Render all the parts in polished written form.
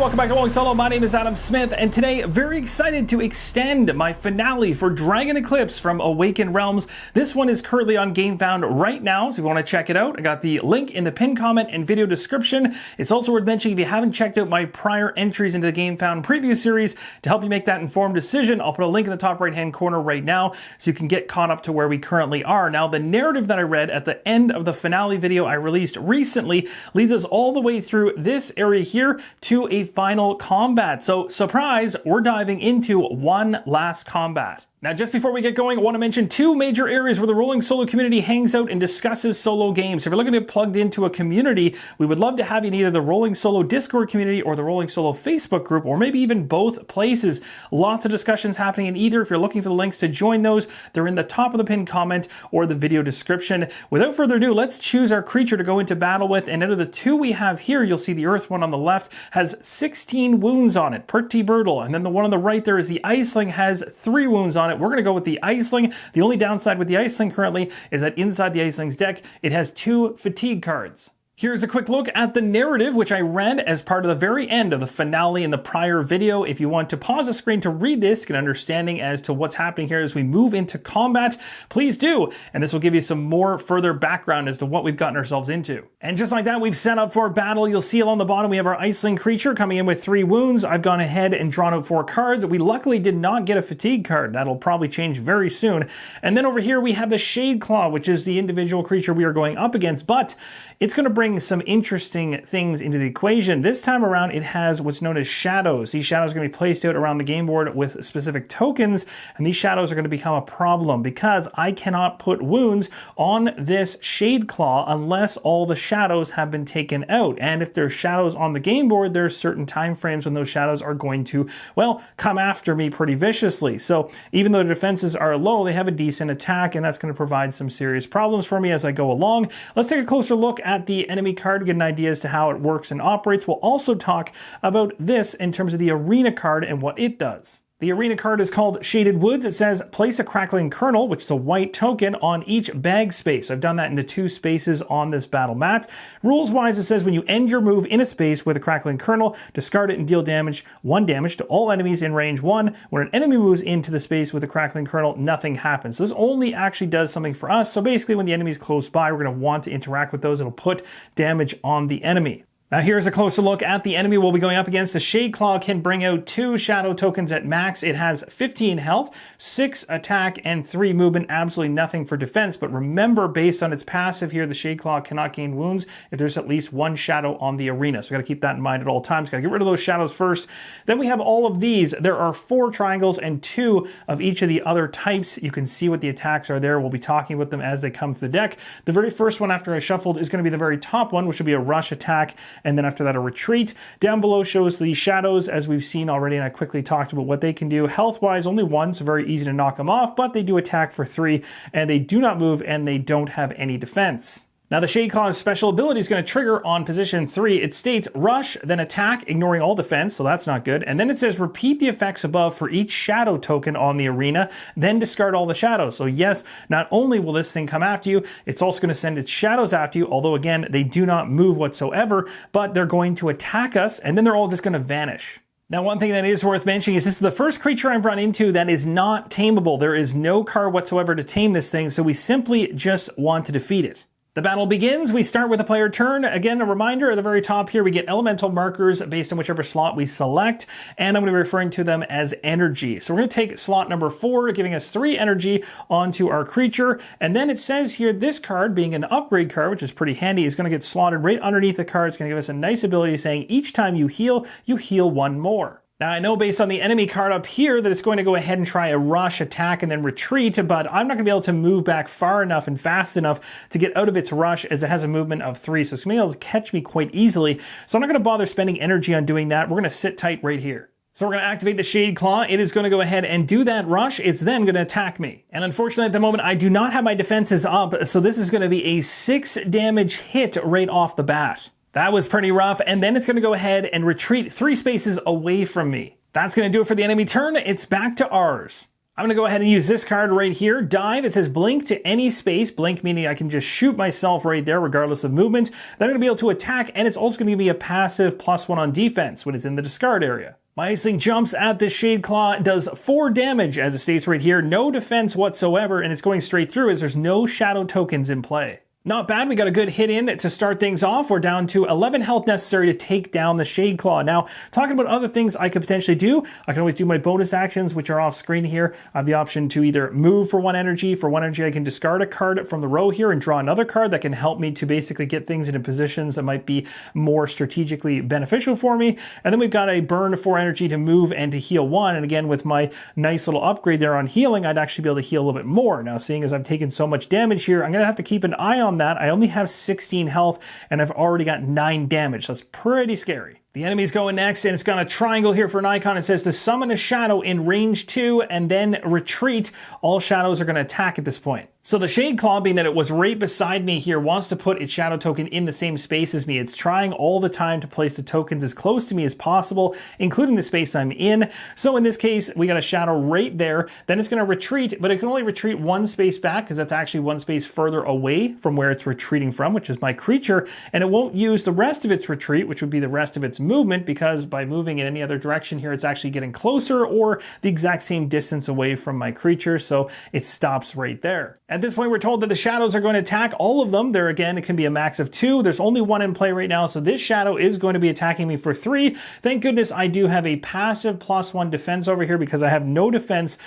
welcome back to Rolling Solo. My name is Adam Smith, and today, very excited to extend my finale for Dragon Eclipse from Awaken Realms. This one is currently on GameFound right now, so if you want to check it out, I got the link in the pinned comment and video description. It's also worth mentioning, if you haven't checked out my prior entries into the GameFound preview series, to help you make that informed decision, I'll put a link in the top right-hand corner right now, so you can get caught up to where we currently are. Now, the narrative that I read at the end of the finale video I released recently leads us all the way through this area here to a final combat. So surprise, we're diving into one last combat. Now, just before we get going, I want to mention two major areas where the Rolling Solo community hangs out and discusses solo games. If you're looking to get plugged into a community, we would love to have you in either the Rolling Solo Discord community or the Rolling Solo Facebook group, or maybe even both places. Lots of discussions happening in either. If you're looking for the links to join those, they're in the top of the pinned comment or the video description. Without further ado, let's choose our creature to go into battle with. And out of the two we have here, you'll see the Earth one on the left has 16 wounds on it. Pretty brutal. And then the one on the right there is the Iceling, has 3 wounds on it. We're going to go with the Iceling. The only downside with the Iceling currently is that inside the Iceling's deck, it has 2 fatigue cards. Here's a quick look at the narrative, which I read as part of the very end of the finale in the prior video. If you want to pause the screen to read this, get an understanding as to what's happening here as we move into combat, please do. And this will give you some more further background as to what we've gotten ourselves into. And just like that, we've set up for battle. You'll see along the bottom, we have our Iceling creature coming in with 3 wounds. I've gone ahead and drawn out 4 cards. We luckily did not get a fatigue card. That'll probably change very soon. And then over here, we have the Shadeclaw, which is the individual creature we are going up against, but it's going to bring some interesting things into the equation. This time around, it has what's known as shadows. These shadows are going to be placed out around the game board with specific tokens, and these shadows are going to become a problem because I cannot put wounds on this Shadeclaw unless all the shadows have been taken out. And if there's shadows on the game board, there's certain time frames when those shadows are going to, well, come after me pretty viciously. So even though the defenses are low, they have a decent attack, and that's going to provide some serious problems for me as I go along. Let's take a closer look at the enemy card to get an idea as to how it works and operates. We'll also talk about this in terms of the arena card and what it does. The arena card is called Shaded Woods. It says place a crackling kernel, which is a white token, on each bag space. I've done that into 2 spaces on this battle mat. Rules wise, it says when you end your move in a space with a crackling kernel, discard it and deal damage, 1 damage to all enemies in range 1. When an enemy moves into the space with a crackling kernel, nothing happens. So this only actually does something for us. So basically, when the enemy's close by, we're going to want to interact with those. It'll put damage on the enemy. Now here's a closer look at the enemy we'll be going up against. The Shadeclaw can bring out 2 shadow tokens at max. It has 15 health, 6 attack, and 3 movement. Absolutely nothing for defense. But remember, based on its passive here, the Shadeclaw cannot gain wounds if there's at least 1 shadow on the arena. So we got to keep that in mind at all times. Got to get rid of those shadows first. Then we have all of these. There are 4 triangles and 2 of each of the other types. You can see what the attacks are there. We'll be talking about them as they come through the deck. The very first one after I shuffled is going to be the very top one, which will be a rush attack, and then after that a retreat. Down below shows the shadows, as we've seen already, and I quickly talked about what they can do. Health-wise, only 1, so very easy to knock them off, but they do attack for 3, and they do not move, and they don't have any defense. Now, the Shadeclaw's special ability is going to trigger on position 3. It states rush, then attack, ignoring all defense, so that's not good. And then it says repeat the effects above for each shadow token on the arena, then discard all the shadows. So yes, not only will this thing come after you, it's also going to send its shadows after you, although again, they do not move whatsoever, but they're going to attack us, and then they're all just going to vanish. Now, one thing that is worth mentioning is this is the first creature I've run into that is not tameable. There is no card whatsoever to tame this thing, so we simply just want to defeat it. The battle begins. We start with a player turn. Again, a reminder at the very top here, we get elemental markers based on whichever slot we select, and I'm going to be referring to them as energy. So we're going to take slot number 4, giving us 3 energy onto our creature, and then it says here this card, being an upgrade card, which is pretty handy, is going to get slotted right underneath the card. It's going to give us a nice ability saying each time you heal 1 more. Now, I know based on the enemy card up here that it's going to go ahead and try a rush, attack, and then retreat, but I'm not going to be able to move back far enough and fast enough to get out of its rush, as it has a movement of 3, so it's going to be able to catch me quite easily. So I'm not going to bother spending energy on doing that. We're going to sit tight right here. So we're going to activate the Shadeclaw. It is going to go ahead and do that rush. It's then going to attack me. And unfortunately, at the moment, I do not have my defenses up, so this is going to be a 6 damage hit right off the bat. That was pretty rough, and then it's going to go ahead and retreat 3 spaces away from me. That's going to do it for the enemy turn. It's back to ours. I'm going to go ahead and use this card right here, Dive. It says blink to any space. Blink meaning I can just shoot myself right there regardless of movement. Then I'm going to be able to attack, and it's also going to give me a passive +1 on defense when it's in the discard area. My Iceling jumps at this Shadeclaw, does 4 damage as it states right here, no defense whatsoever, and it's going straight through as there's no shadow tokens in play. Not bad, we got a good hit in to start things off. We're down to 11 health necessary to take down the Shadeclaw. Now, talking about other things I could potentially do, I can always do my bonus actions, which are off screen here. I have the option to either move for 1 energy. For 1 energy, I can discard a card from the row here and draw another card that can help me to basically get things into positions that might be more strategically beneficial for me. And then we've got a burn 4 energy to move and to heal 1. And again, with my nice little upgrade there on healing, I'd actually be able to heal a little bit more. Now, seeing as I've taken so much damage here, I'm going to have to keep an eye on that. I only have 16 health and I've already got 9 damage. So that's pretty scary. The enemy's going next, and it's got a triangle here for an icon. It says to summon a shadow in range 2 and then retreat. All shadows are going to attack at this point. So the Shadeclaw, being that it was right beside me here, wants to put its shadow token in the same space as me. It's trying all the time to place the tokens as close to me as possible, including the space I'm in. So in this case, we got a shadow right there. Then it's going to retreat, but it can only retreat 1 space back because that's actually 1 space further away from where it's retreating from, which is my creature. And it won't use the rest of its retreat, which would be the rest of its movement, because by moving in any other direction here, it's actually getting closer or the exact same distance away from my creature. So it stops right there. At this point, we're told that the shadows are going to attack all of them. There again, it can be a max of 2. There's only 1 in play right now, so this shadow is going to be attacking me for 3. Thank goodness I do have a passive +1 defense over here because I have no defense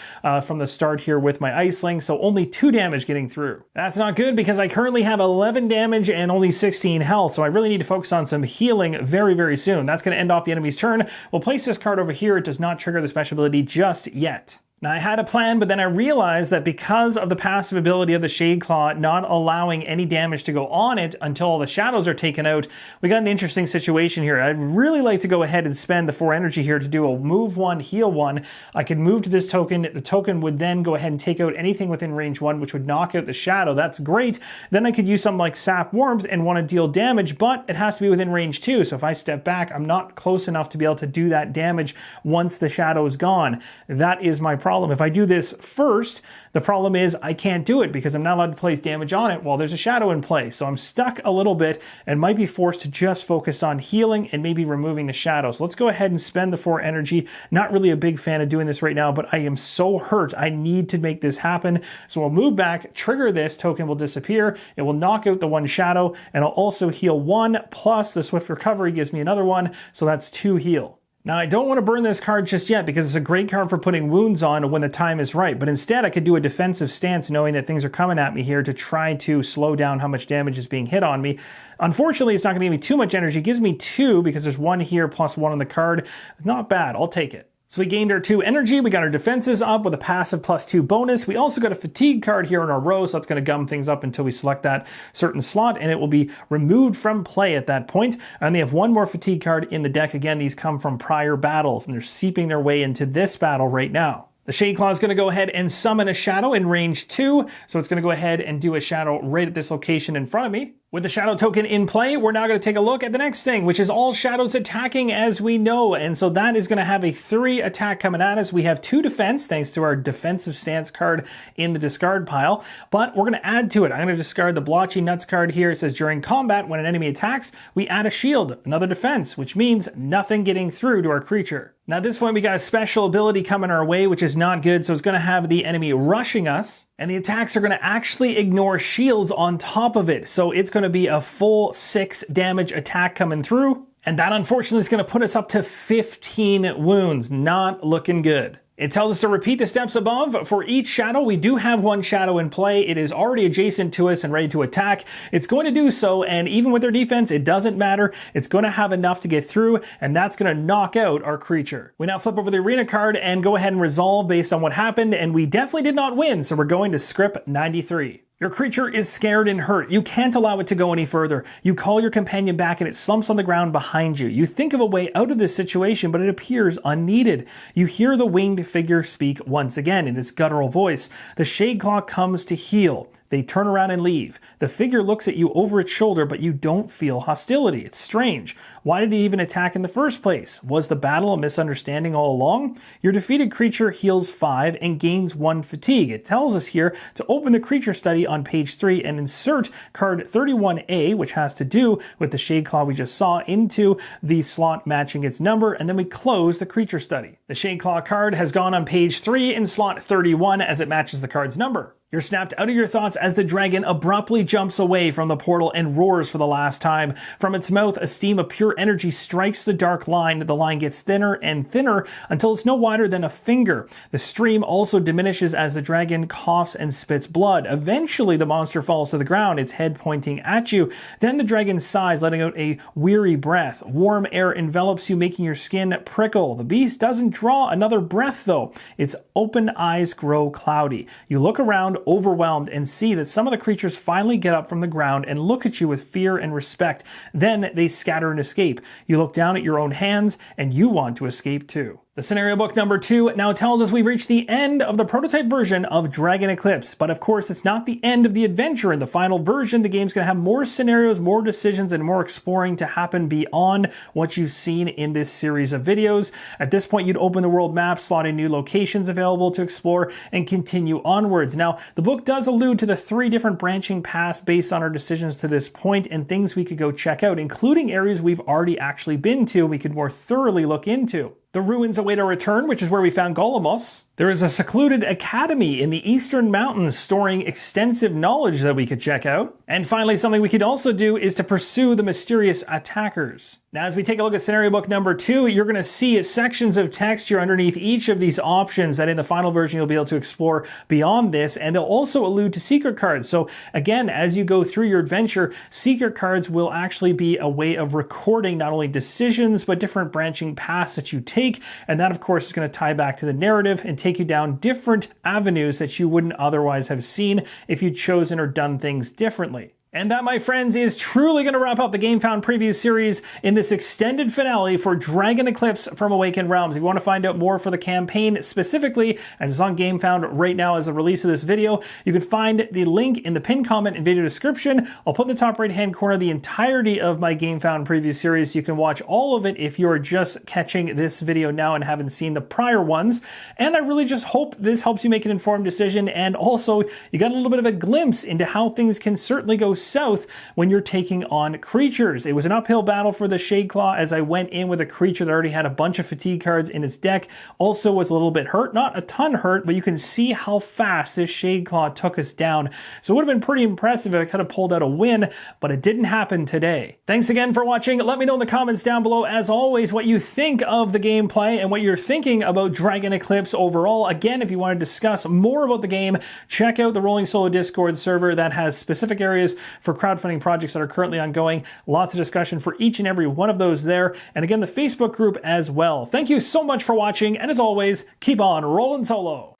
from the start here with my Iceling, so only 2 damage getting through. That's not good because I currently have 11 damage and only 16 health, so I really need to focus on some healing very, very soon. That's going to end off the enemy's turn. We'll place this card over here. It does not trigger the special ability just yet. Now, I had a plan, but then I realized that because of the passive ability of the Shadeclaw not allowing any damage to go on it until all the shadows are taken out, we got an interesting situation here. I'd really like to go ahead and spend the 4 energy here to do a move 1, heal 1. I could move to this token. The token would then go ahead and take out anything within range 1, which would knock out the shadow. That's great. Then I could use something like Sap Warmth and want to deal damage, but it has to be within range 2. So if I step back, I'm not close enough to be able to do that damage once the shadow is gone. That is my problem. If I do this first, the problem is I can't do it because I'm not allowed to place damage on it while there's a shadow in play. So I'm stuck a little bit and might be forced to just focus on healing and maybe removing the shadow. So let's go ahead and spend the 4 energy. Not really a big fan of doing this right now, but I am so hurt. I need to make this happen. So we'll move back, trigger this, token will disappear. It will knock out the 1 shadow, and I'll also heal 1, plus the Swift Recovery gives me another 1. So that's 2 heal. Now, I don't want to burn this card just yet because it's a great card for putting wounds on when the time is right, but instead I could do a defensive stance knowing that things are coming at me here to try to slow down how much damage is being hit on me. Unfortunately, it's not going to give me too much energy. It gives me 2 because there's 1 here plus 1 on the card. Not bad. I'll take it. So we gained our 2 energy, we got our defenses up with a passive +2 bonus. We also got a fatigue card here in our row, so that's going to gum things up until we select that certain slot, and it will be removed from play at that point. And they have 1 more fatigue card in the deck. Again, these come from prior battles, and they're seeping their way into this battle right now. The Shadeclaw is going to go ahead and summon a shadow in range 2, so it's going to go ahead and do a shadow right at this location in front of me. With the shadow token in play, we're now going to take a look at the next thing, which is all shadows attacking as we know. And so that is going to have a 3 attack coming at us. We have 2 defense thanks to our defensive stance card in the discard pile, but we're going to add to it. I'm going to discard the Blotchy Nuts card here. It says during combat, when an enemy attacks, we add a shield, another defense, which means nothing getting through to our creature. Now at this point, we got a special ability coming our way, which is not good. So it's going to have the enemy rushing us, and the attacks are going to actually ignore shields on top of it. So it's going to be a full 6 damage attack coming through. And that unfortunately is going to put us up to 15 wounds. Not looking good. It tells us to repeat the steps above. For each shadow, we do have 1 shadow in play. It is already adjacent to us and ready to attack. It's going to do so, and even with their defense, it doesn't matter. It's going to have enough to get through, and that's going to knock out our creature. We now flip over the arena card and go ahead and resolve based on what happened, and we definitely did not win, so we're going to script 93. Your creature is scared and hurt. You can't allow it to go any further. You call your companion back and it slumps on the ground behind you. You think of a way out of this situation, but it appears unneeded. You hear the winged figure speak once again in its guttural voice. The Shadeclaw comes to heal. They turn around and leave. The figure looks at you over its shoulder, but you don't feel hostility. It's strange. Why did he even attack in the first place? Was the battle a misunderstanding all along? Your defeated creature heals 5 and gains 1 fatigue. It tells us here to open the creature study on page 3 and insert card 31A, which has to do with the Shadeclaw we just saw, into the slot matching its number, and then we close the creature study. The Shadeclaw card has gone on page 3 in slot 31 as it matches the card's number. You're snapped out of your thoughts as the dragon abruptly jumps away from the portal and roars for the last time. From its mouth, a stream of pure energy strikes the dark line. The line gets thinner and thinner until it's no wider than a finger. The stream also diminishes as the dragon coughs and spits blood. Eventually, the monster falls to the ground, its head pointing at you. Then the dragon sighs, letting out a weary breath. Warm air envelops you, making your skin prickle. The beast doesn't draw another breath, though. Its open eyes grow cloudy. You look around, overwhelmed, and see that some of the creatures finally get up from the ground and look at you with fear and respect. Then they scatter and escape. You look down at your own hands, and you want to escape too. The scenario book number 2 now tells us we've reached the end of the prototype version of Dragon Eclipse, but of course it's not the end of the adventure. In the final version, the game's going to have more scenarios, more decisions, and more exploring to happen beyond what you've seen in this series of videos. At this point, you'd open the world map, slot in new locations available to explore, and continue onwards. Now, the book does allude to the 3 different branching paths based on our decisions to this point and things we could go check out, including areas we've already actually been to we could more thoroughly look into. The ruins await our return, which is where we found Golemos. There is a secluded academy in the eastern mountains storing extensive knowledge that we could check out. And finally, something we could also do is to pursue the mysterious attackers. Now, as we take a look at scenario book number 2, you're going to see sections of text here underneath each of these options that in the final version you'll be able to explore beyond this, and they'll also allude to secret cards. So again, as you go through your adventure, secret cards will actually be a way of recording not only decisions, but different branching paths that you take, and that of course is going to tie back to the narrative and take you down different avenues that you wouldn't otherwise have seen if you'd chosen or done things differently. And that, my friends, is truly going to wrap up the GameFound preview series in this extended finale for Dragon Eclipse from Awaken Realms. If you want to find out more for the campaign specifically, as it's on GameFound right now as the release of this video, you can find the link in the pinned comment and video description. I'll put in the top right-hand corner the entirety of my GameFound preview series. You can watch all of it if you're just catching this video now and haven't seen the prior ones. And I really just hope this helps you make an informed decision, and also you got a little bit of a glimpse into how things can certainly go south when you're taking on creatures. It was an uphill battle for the Shadeclaw as I went in with a creature that already had a bunch of fatigue cards in its deck. Also was a little bit hurt, not a ton hurt, but you can see how fast this Shadeclaw took us down. So it would have been pretty impressive if I could have pulled out a win, but it didn't happen today. Thanks again for watching. Let me know in the comments down below, as always, what you think of the gameplay and what you're thinking about Dragon Eclipse overall. Again, if you want to discuss more about the game, check out the Rolling Solo Discord server that has specific areas for crowdfunding projects that are currently ongoing. Lots of discussion for each and every one of those there. And again, the Facebook group as well. Thank you so much for watching. And as always, keep on rolling solo.